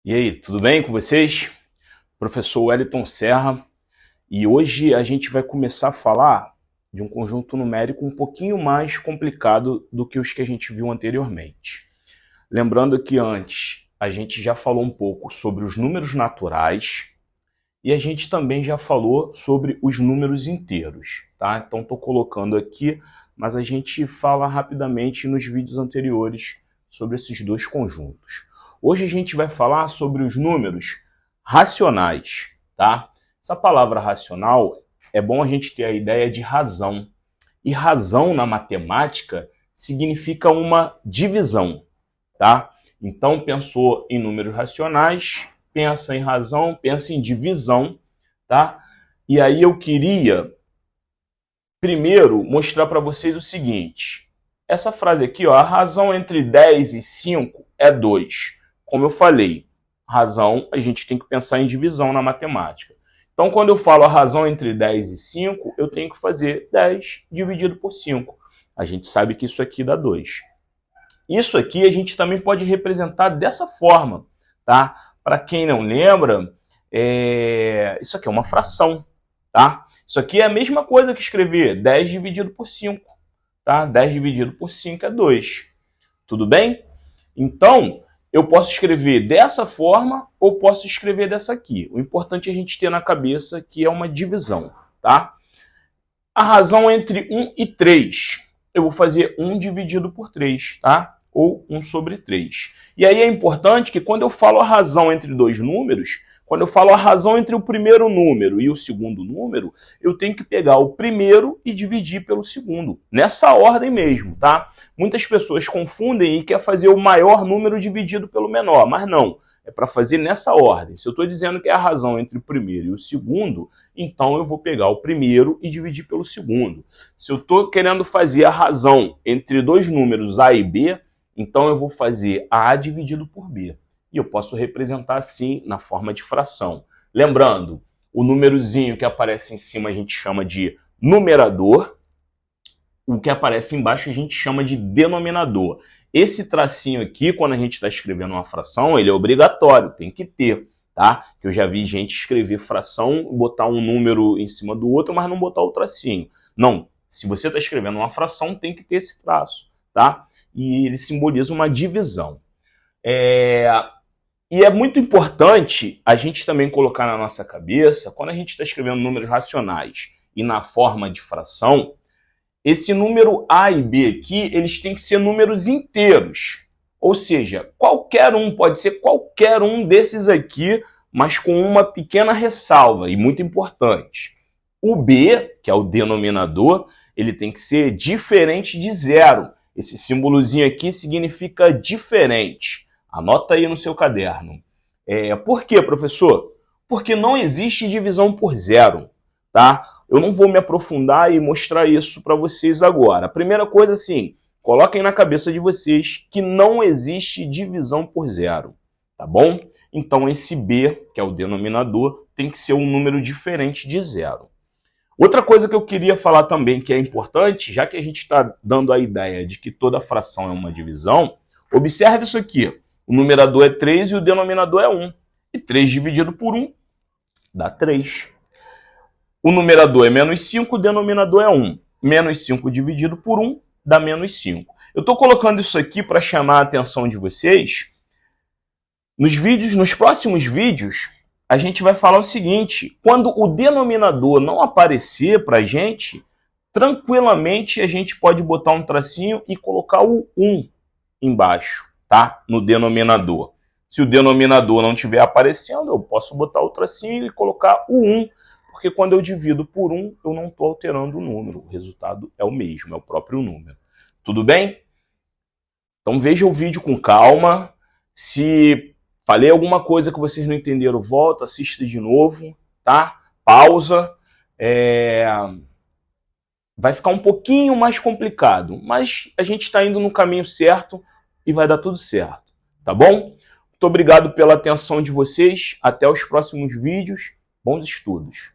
E aí, tudo bem com vocês? Professor Wellington Serra, e hoje a gente vai começar a falar de um conjunto numérico um pouquinho mais complicado do que os que a gente viu anteriormente. Lembrando que antes a gente já falou um pouco sobre os números naturais e a gente também já falou sobre os números inteiros, tá? Então estou colocando aqui, mas a gente fala rapidamente nos vídeos anteriores sobre esses dois conjuntos. Hoje a gente vai falar sobre os números racionais, tá? Essa palavra racional é bom a gente ter a ideia de razão. E razão na matemática significa uma divisão, tá? Então pensou em números racionais, pensa em razão, pensa em divisão, tá? E aí eu queria primeiro mostrar para vocês o seguinte. Essa frase aqui, ó, a razão entre 10 e 5 é 2. Como eu falei, razão, a gente tem que pensar em divisão na matemática. Então, quando eu falo a razão entre 10 e 5, eu tenho que fazer 10 dividido por 5. A gente sabe que isso aqui dá 2. Isso aqui a gente também pode representar dessa forma, tá? Para quem não lembra, isso aqui é uma fração, tá? Isso aqui é a mesma coisa que escrever 10 dividido por 5, tá? 10 dividido por 5 é 2. Tudo bem? Então, eu posso escrever dessa forma ou posso escrever dessa aqui. O importante é a gente ter na cabeça que é uma divisão, tá? A razão entre 1 e 3, eu vou fazer 1 dividido por 3, tá? Ou 1 sobre 3. E aí é importante que quando eu falo a razão entre dois números, quando eu falo a razão entre o primeiro número e o segundo número, eu tenho que pegar o primeiro e dividir pelo segundo. Nessa ordem mesmo, tá? Muitas pessoas confundem e querem fazer o maior número dividido pelo menor, mas não. É para fazer nessa ordem. Se eu estou dizendo que é a razão entre o primeiro e o segundo, então eu vou pegar o primeiro e dividir pelo segundo. Se eu estou querendo fazer a razão entre dois números A e B, então eu vou fazer A dividido por B. E eu posso representar assim na forma de fração. Lembrando, o númerozinho que aparece em cima a gente chama de numerador, o que aparece embaixo a gente chama de denominador. Esse tracinho aqui, quando a gente está escrevendo uma fração, ele é obrigatório, tem que ter, tá? Eu já vi gente escrever fração, botar um número em cima do outro, mas não botar o tracinho. Não, se você está escrevendo uma fração, tem que ter esse traço, tá? E ele simboliza uma divisão. E é muito importante a gente também colocar na nossa cabeça, quando a gente está escrevendo números racionais e na forma de fração, esse número A e B aqui, eles têm que ser números inteiros. Ou seja, qualquer um, pode ser qualquer um desses aqui, mas com uma pequena ressalva, e muito importante. O B, que é o denominador, ele tem que ser diferente de zero. Esse símbolozinho aqui significa diferente. Anota aí no seu caderno. Por quê, professor? Porque não existe divisão por zero, tá? Eu não vou me aprofundar e mostrar isso para vocês agora. A primeira coisa, assim, coloquem na cabeça de vocês que não existe divisão por zero, tá bom? Então, esse B, que é o denominador, tem que ser um número diferente de zero. Outra coisa que eu queria falar também, que é importante, já que a gente está dando a ideia de que toda fração é uma divisão, observe isso aqui. O numerador é 3 e o denominador é 1. E 3 dividido por 1 dá 3. O numerador é menos 5, o denominador é 1. Menos 5 dividido por 1 dá menos 5. Eu estou colocando isso aqui para chamar a atenção de vocês. Nos próximos vídeos, a gente vai falar o seguinte. Quando o denominador não aparecer para a gente, tranquilamente a gente pode botar um tracinho e colocar o 1 embaixo, tá? No denominador. Se o denominador não estiver aparecendo, eu posso botar o tracinho e colocar o 1. Porque quando eu divido por 1, eu não estou alterando o número. O resultado é o mesmo, é o próprio número. Tudo bem? Então veja o vídeo com calma. Se falei alguma coisa que vocês não entenderam, volta, assista de novo, tá? Pausa. Vai ficar um pouquinho mais complicado, mas a gente está indo no caminho certo e vai dar tudo certo, tá bom? Muito obrigado pela atenção de vocês. Até os próximos vídeos. Bons estudos.